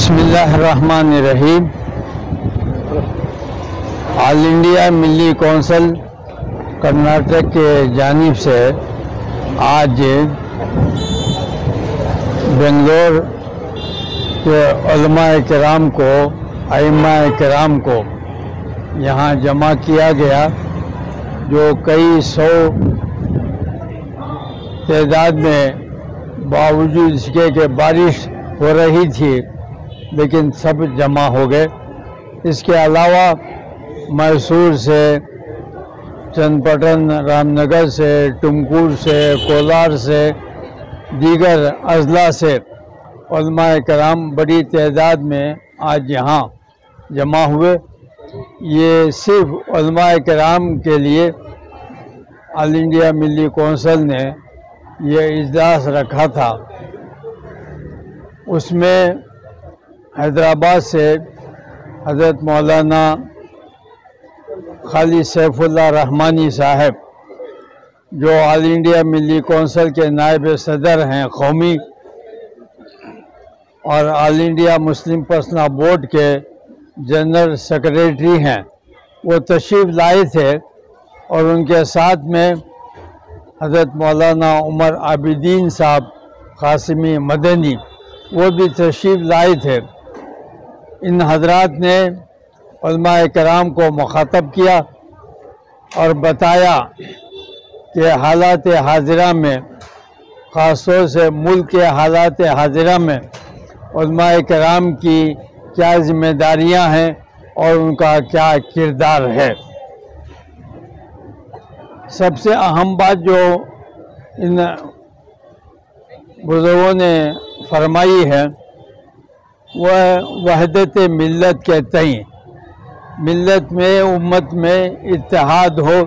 بسم اللہ الرحمن الرحیم۔ آل انڈیا ملی کونسل کرناٹک کے جانب سے آج بنگلور کے علماء کرام کو، ائمہ کرام کو یہاں جمع کیا گیا، جو کئی سو تعداد میں باوجود اس کے کہ بارش ہو رہی تھی لیکن سب جمع ہو گئے۔ اس کے علاوہ میسور سے، چند پٹن، رام نگر سے، ٹمکور سے، کولار سے، دیگر اضلاع سے علماء کرام بڑی تعداد میں آج یہاں جمع ہوئے۔ یہ صرف علماء کرام کے لیے آل انڈیا ملی کونسل نے یہ اجلاس رکھا تھا۔ اس میں حیدرآباد سے حضرت مولانا خالد سیف اللہ رحمانی صاحب، جو آل انڈیا ملی کونسل کے نائب صدر ہیں قومی اور آل انڈیا مسلم پرسنل بورڈ کے جنرل سیکریٹری ہیں، وہ تشریف لائے تھے، اور ان کے ساتھ میں حضرت مولانا عمر عابدین صاحب قاسمی مدنی وہ بھی تشریف لائے تھے۔ ان حضرات نے علماء کرام کو مخاطب کیا اور بتایا کہ حالات حاضرہ میں، خاص طور سے ملک کے حالات حاضرہ میں علماء کرام کی کیا ذمہ داریاں ہیں اور ان کا کیا کردار ہے۔ سب سے اہم بات جو ان بزرگوں نے فرمائی ہے وہ وحدت ملت کے تئیں، ملت میں، امت میں اتحاد ہو،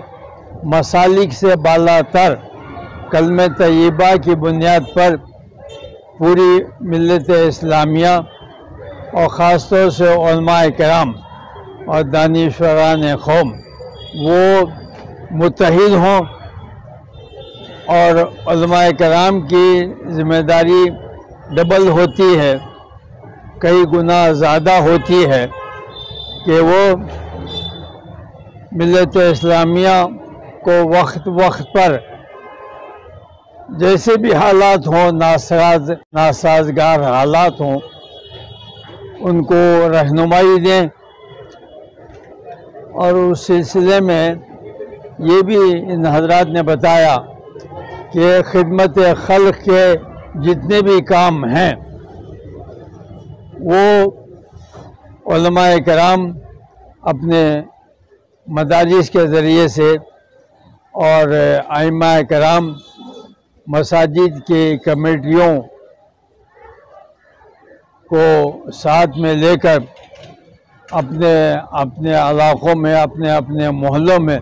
مسالک سے بالا تر کلمہ طیبہ کی بنیاد پر پوری ملت اسلامیہ اور خاص طور سے علماء کرام اور دانشوران قوم وہ متحد ہوں، اور علماء کرام کی ذمہ داری ڈبل ہوتی ہے، کئی گنا زیادہ ہوتی ہے کہ وہ ملت اسلامیہ کو وقت وقت پر جیسے بھی حالات ہوں، ناسازگار حالات ہوں، ان کو رہنمائی دیں۔ اور اس سلسلے میں یہ بھی ان حضرات نے بتایا کہ خدمت خلق کے جتنے بھی کام ہیں وہ علماء کرام اپنے مدارس کے ذریعے سے اور ائمہ کرام مساجد کی کمیٹیوں کو ساتھ میں لے کر اپنے علاقوں میں، اپنے محلوں میں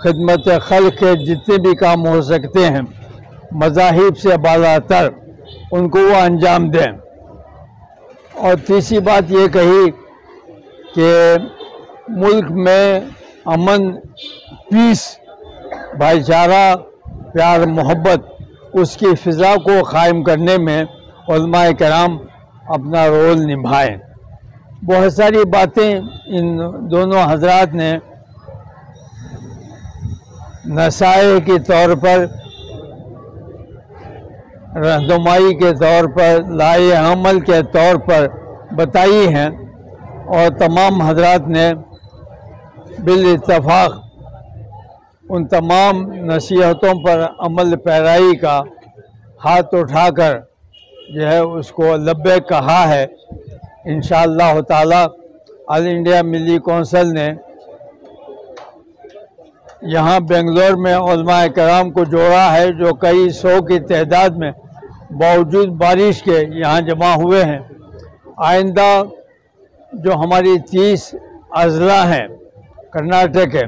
خدمت خلق کے جتنے بھی کام ہو سکتے ہیں، مذاہب سے بالا تر، ان کو وہ انجام دیں۔ اور تیسری بات یہ کہی کہ ملک میں امن، پیس، بھائی چارہ، پیار، محبت، اس کی فضا کو قائم کرنے میں علماء کرام اپنا رول نبھائیں۔ بہت ساری باتیں ان دونوں حضرات نے نصائح کے طور پر، رہنمائی کے طور پر، لائحہ عمل کے طور پر بتائی ہیں، اور تمام حضرات نے بالاتفاق ان تمام نصیحتوں پر عمل پیرائی کا ہاتھ اٹھا کر جو ہے اس کو لبیک کہا ہے۔ انشاءاللہ تعالی آل انڈیا ملی کونسل نے یہاں بنگلور میں علماء کرام کو جوڑا ہے، جو کئی سو کی تعداد میں باوجود بارش کے یہاں جمع ہوئے ہیں۔ آئندہ جو ہماری 30 اضلاع ہیں کرناٹک کے،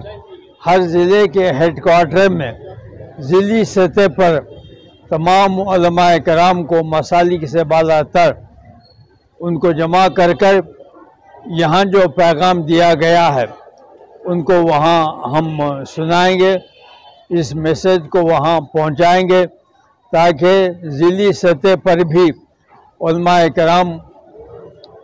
ہر ضلع کے ہیڈ کوارٹر میں ضلعی سطح پر تمام علماء کرام کو مسالک سے بالا تر ان کو جمع کر یہاں جو پیغام دیا گیا ہے ان کو وہاں ہم سنائیں گے، اس میسج کو وہاں پہنچائیں گے، تاکہ ضلعی سطح پر بھی علماء کرام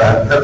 72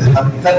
73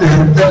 73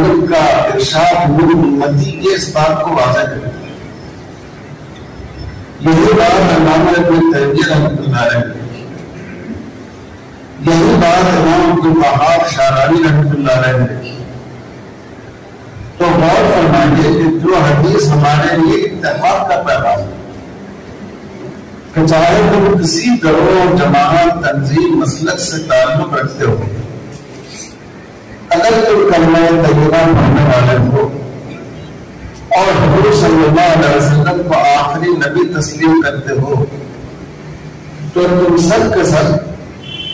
وسلم کا ارشاد نور امتی یہ اس بات کو واضح کرے. یہی بات امام ابن تیمیہ رحمۃ اللہ علیہ نے لکھی. یہی بات امام عبد الوہاب شعرانی رحمۃ اللہ علیہ نے لکھی. تو غور فرمائیے کہ جو حدیث ہمارے لیے اتحاد کا پیغام ہے کہ چاہے تم کسی گروہ جماعت تنظیم مسلک سے تعلق رکھتے ہو، اگر تم کلمہ طیبہ پڑھنے والے ہو اور حضور صلی اللہ علیہ وسلم کو آخری نبی تسلیم کرتے ہو، تو تم سب کے سب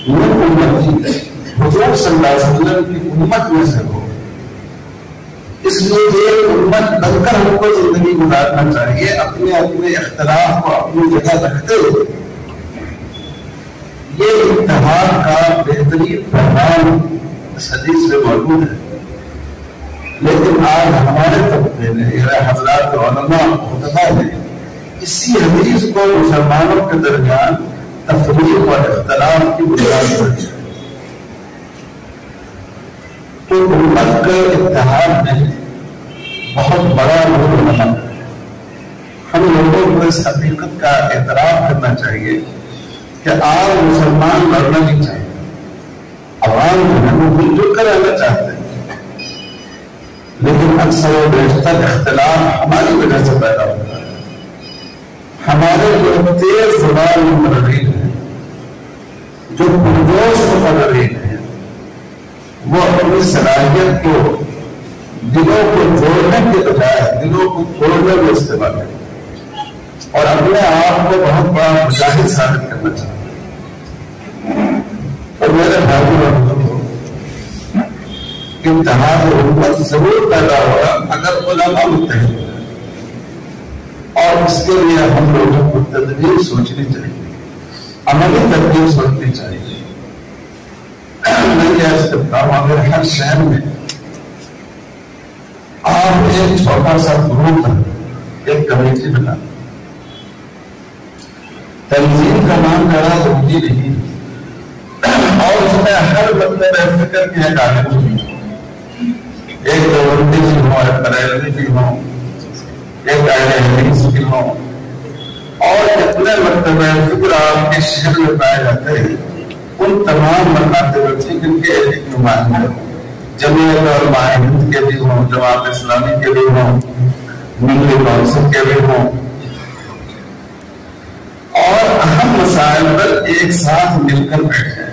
نور امتی حضور صلی اللہ علیہ وسلم کی امت میں سے ہو. اس لیے ایک امت بن کر ہم کو زندگی گزارنا چاہیے، اپنے اپنے اختلاف کو اپنی جگہ رکھتے ہوئے. یہ اتحاد کا بہترین پیغام اس حدیث میں موجود ہے. لیکن آج ہمارے طبقے نے حضرات علماء خطبہ نے اسی حدیث کو مسلمانوں کے درمیان تفریق اور اختلاف کی بنیاد پر دیا. تو امت کے اتحاد میں بہت بڑا رول بنا. ہم لوگوں کو اس حقیقت کا اعتراف کرنا چاہیے کہ آج مسلمان لڑنا نہیں چاہیے. عوام جو ہے وہ مل جل کر رہنا چاہتے ہیں، لیکن اکثر و بیشتر اختلاف ہماری وجہ سے پیدا ہوتا ہے. ہمارے جو تیز زبان مقررین ہیں، جو پرجوش مقررین ہیں، وہ اپنی صلاحیت کو دلوں کو جوڑنے کے بجائے دلوں کو توڑنے میں استعمال کریں اور اپنے آپ کو بہت بڑا مجاہد ثابت کرنا چاہتے ہیں. اور میرے بھائیوں اتحاد امت ضرور پیدا ہوگا اگر علماء متحد ہو جائیں، اور اس کے لیے ہم لوگوں کو تدبیر سوچنی چاہیے، عملی تدبیر سوچنی چاہیے. میں یہ عرض کرتا ہوں اگر ہر شہر میں آپ ایک چھوٹا سا گروپ ہے، ایک کمیٹی بنا، تنظیم کا نام کرا ضروری نہیں، اور اس میں ہر بندے میں فکر کی ایک عالم ہوئی، ایک دیوبندی کی ہو، ایک بریلوی کی ہو، ایک اہل حدیث کی ہو، اور جتنے مرتبہ فکر آپ کے شہر میں پائے جاتے ہیں ان تمام مکاتب فکر کے ایک نمائندے جمعیت اور معاہد کے بھی ہوں، جماعت اسلامی کے بھی ہوں، ملی کونسل کے بھی ہوں، اور اہم مسائل پر ایک ساتھ مل کر بیٹھے.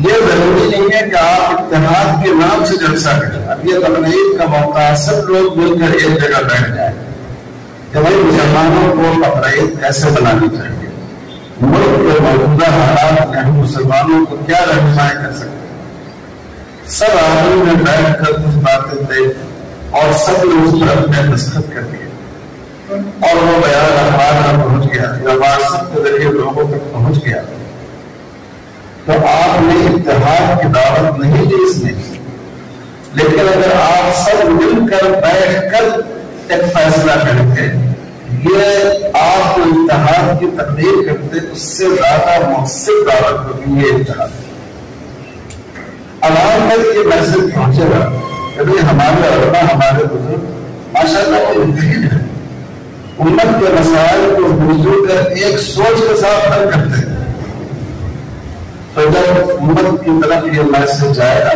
یہ ضروری نہیں ہے کہ آپ اتحاد کے نام سے جلسہ کریں. اب یہ تقریب کا موقع ہے، سب لوگ مل کر ایک جگہ بیٹھ جائیں کہ بھائی مسلمانوں کو تقریب کیسے بنانی چاہیے، ملک کے موجودہ حالات میں ہم مسلمانوں کو کیا رہنمائی کر سکتے ہیں. سب آدمی میں بیٹھ کر کچھ باتیں دے اور سب نے اس پر اپنے دستخط کر دیے اور وہ بیان اخبار میں پہنچ گیا یا واٹس ایپ کے ذریعے لوگوں تک پہنچ گیا. تو آپ نے اتحاد کی دعوت نہیں دی اس میں، لیکن اگر آپ سب مل کر بیٹھ کر ایک فیصلہ کرتے، یہ آپ کو اتحاد کی تقریر کرتے، اس سے زیادہ مؤثر دعوت ہوگی یہ اتحاد. عوام تک یہ میسج پہنچے گا کہ ہمارے علماء، ہمارے بزرگ ماشاءاللہ وہ متحد ہیں، امت کے مسائل کو مل جل کر ایک سوچ کے ساتھ حل کرتے ہیں. تو جب امت کی طرف یہ میسج جائے گا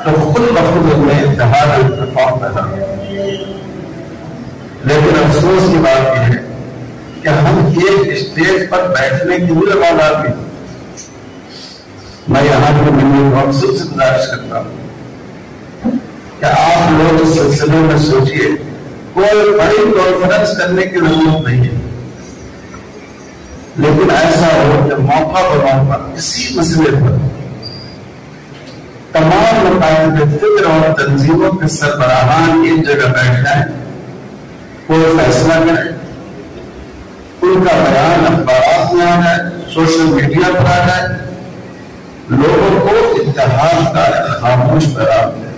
تو خود بخود میں اتحاد اور اتفاق پیدا ہوگا. لیکن افسوس کی بات یہ ہے کہ ہم ایک اسٹیج پر بیٹھنے کے لیے آباد ہیں. میں یہاں کے ملی کونسل سے گزارش کرتا ہوں کہ آپ لوگ اس سلسلے میں سوچئے، کوئی بڑی کانفرنس کرنے کی ضرورت نہیں ہے، لیکن ایسا ہو کہ موقع پر کسی مسئلے پر تمام مقاصد فکر اور تنظیموں کے سربراہان ایک جگہ بیٹھ جائیں، کوئی فیصلہ کریں، ان کا بیان اخبارات میں آ جائے، سوشل میڈیا پر آ جائے، لوگوں کو اتحاد کا خاموش پیغام دے.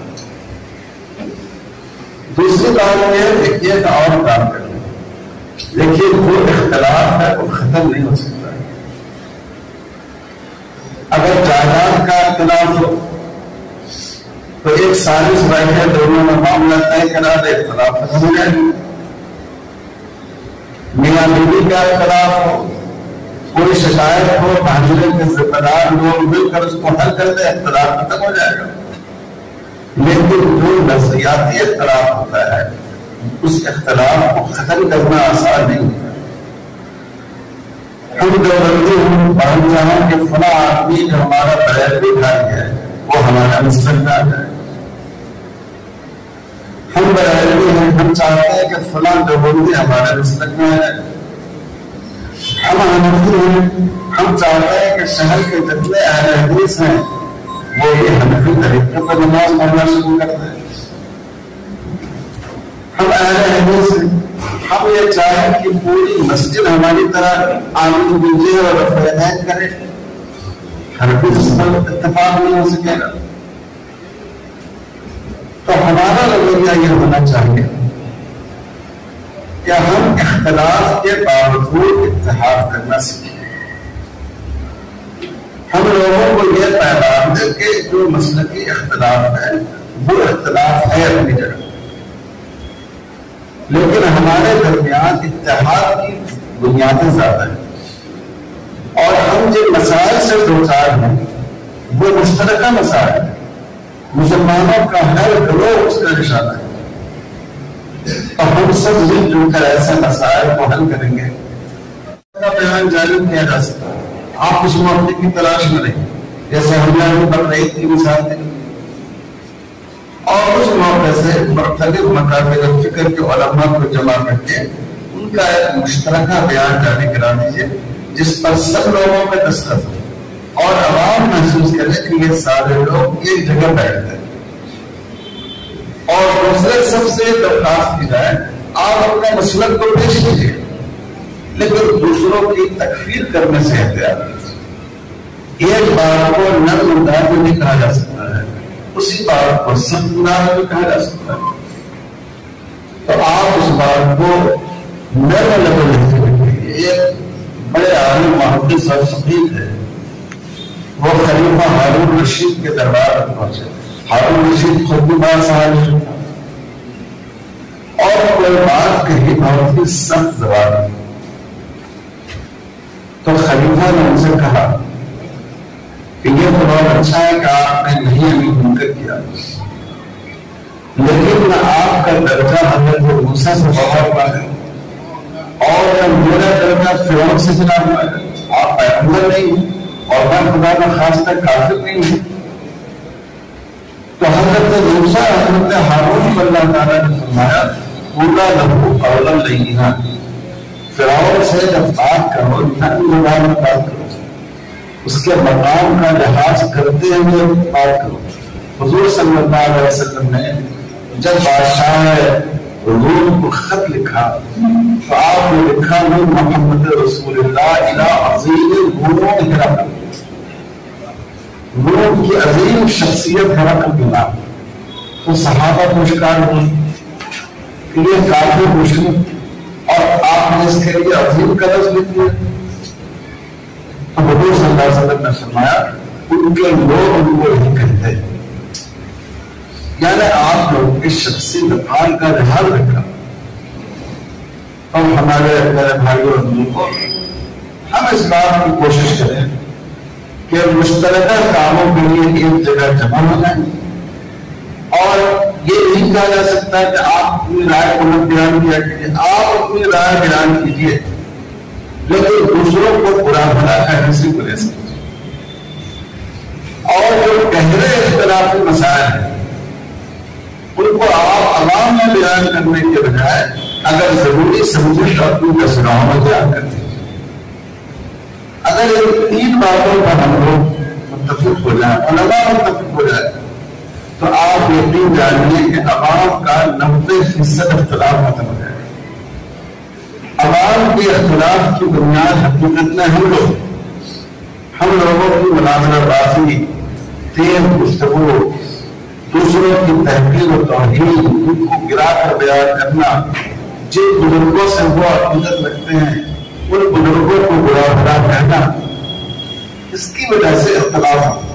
دوسری بات یہ ہے کہ ایک اور کام کریں. دیکھیے جو اختلاف ہے وہ ختم نہیں ہو سکتا ہے. اگر جائیداد کا اختلاف ہو تو ایک سازش بیٹھے دونوں میں معاملہ طے کرا دے، اختلاف ختم ہو جائے گا۔ میاں بیوی کا اختلاف ہو، کوئی شکایت ہو، معاشرے کے ذمہ دار لوگ مل کر اس کو حل کر دے، اختلاف ختم ہو جائے گا۔ لیکن جو نظریاتی اختلاف ہوتا ہے اس اختلاف کو ختم کرنا آسان نہیں ہے۔ ہم دیوبندی ہم چاہیں کہ فلاں آدمی جو ہمارا پیروی بھائی ہے وہ ہمارا مسلک دار ہے، ہم بیروی ہیں، ہم چاہتے ہیں کہ فلاں دیوبندی ہمارا مسلک میں ہے، ہم حنفی ہیں، ہم چاہتے ہیں کہ شہر کے جتنے اہل حدیث ہیں وہ یہ حنفی طریقے پر نماز پڑھنا شروع کر دیں۔ ہم اہل حدیث ہیں، ہم یہ چاہیں کہ پوری مسجد ہماری طرح آمین بیجے اور رفع یدین کرے، ہرگز اس پر اتفاق نہیں ہو سکے گا۔ تو ہمارا رویہ یہ ہونا چاہیے کہ ہم اختلاف کے باوجود اتحاد کرنا سیکھیں۔ ہم لوگوں کو یہ پیغام دے کہ جو مسلکی اختلاف ہے وہ اختلاف ہے اپنی جگہ، لیکن ہمارے درمیان اتحاد کی بنیادیں زیادہ ہیں، اور ہم جن مسائل سے دوچار ہیں وہ مشترکہ مسائل ہیں، مسلمانوں کا ہر گروہ اس کا نشانہ ہے، اور ہم سب مل جل کر ایسے مسائل کو حل کریں گے۔ بیان جاری کیا جا سکتا ہے، آپ اس موقع کی تلاش میں رہیں، جیسے ہم نے بقرعید کی مثال دی، اور اس موقع سے مختلف مکاتب فکر کے علماء کو جمع کر کے ان کا ایک مشترکہ بیان جاری کرا دیجیے جس پر سب لوگوں میں دستخط ہو اور عوام محسوس کرے کہ یہ سارے لوگ ایک جگہ بیٹھتے ہیں۔ اور دوسرے سب سے درخواست کی جائے آپ اپنے مسلک کو پیش کیجیے، لیکن دوسروں کی تکفیر کرنے سے احتیاط کیجیے۔ ایک بات کو نرم انداز میں نہیں کہا جا سکتا ہے، اسی بات کو سخت انداز میں کہا جا سکتا ہے۔ تو آپ اس بات کو نرم لبل لکھتے رکھیے۔ ایک بڑے عالم محدث اور فقیہ ہے، وہ خلیفہ ہارون رشید کے دربار میں پہنچے۔ ہارون رشید خود بھی بات سمجھ اور کوئی بات کہی بہت ہی سخت زبان، تو خلیفہ نے ان سے کہا کہ یہ تو بہت اچھا ہے کہ آپ نے نہیں ابھی منکر کیا، لیکن آپ کا درجہ حضرت موسیٰ سے بہت بڑا ہے اور میرا درجہ فرعون سے جنا ہوا ہے۔ آپ پیغمبر نہیں ہیں اور میں خدا کا خاص تک کافر نہیں ہوں۔ تو حضرت موسیٰ حضرت ہارون کو اللہ تعالیٰ نے فرمایا قولا لہ قولا لینا، فرعون سے جب بات کرو نرم زبان میں بات کرو، اس کے مقام کا لحاظ کرتے ہوئے بات کرو۔ حضور صلی اللہ علیہ وسلم نے جب بادشاہ روم کو خط لکھا تو آپ نے لکھا من محمد رسول اللہ الی عظیم الروم ہرقل، روم کی عظیم شخصیت ہرقل کے نام۔ تو صحابہ کو شکار ہوئی کہ یہ کافر مشرک اور آپ نے اس کے لیے عظیم کا لفظ لکھ دیا۔ تو حضور صلی اللہ علیہ وسلم نے فرمایا ان کے لوگ ان کو نہیں کہتے، یعنی آپ لوگ اس شخصی افعال کا لحاظ رکھا۔ اور ہمارے میرے بھائیوں اور بزرگوں، ہم اس بات کی کوشش کریں کہ مشترکہ کاموں کے لیے ایک جگہ جمع ہو جائیں، اور یہ نہیں کہا جا سکتا کہ آپ اپنی رائے کو مت بیان کیا کیجیے، آپ اپنی رائے بیان کیجیے، لیکن دوسروں کو برا بھلا کہنے سے گریز کیجیے۔ اور جو گہرے اختلافی مسائل ہیں ان کو آپ عوام میں بیان کرنے کے بجائے اگر ضروری سمجھے تو اپنی دسگاہوں میں بیان کر دیجیے۔ اگر ان تین باتوں پر ہم لوگ متفق ہو جائیں، علماء متفق ہو جائے، تو آپ یقین جانیے کہ عوام کا 90% اختلاف ختم ہو جائے۔ عوام کے اختلاف کی بنیاد حقیقت میں ہم لوگوں کی مناظرہ بازی، تیز گفتگو، دوسروں کی تحقیر و توہین، ان کو گرا کر بیان کرنا، جن بزرگوں سے وہ عقیدت رکھتے ہیں ان بزرگوں کو برا بھلا کہنا، اس کی وجہ سے اختلاف ہوتا ہے۔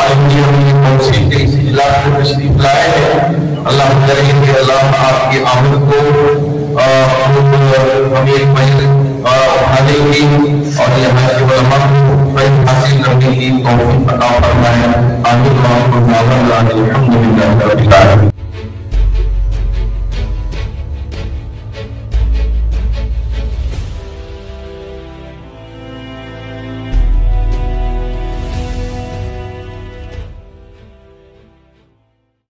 آج مجھے ہم یہ کونسل کے اس اجلاس کو تشریف لائے ہیں. اللہ کرے کہ اللہ آپ کی آمد کو ہمیں ایک مہینے اٹھانے کی اور یہاں کے علماء کو فہم حاصل کرنے کی توفیق عطا فرمائے. آمین. الحمد للہ رب العالمین.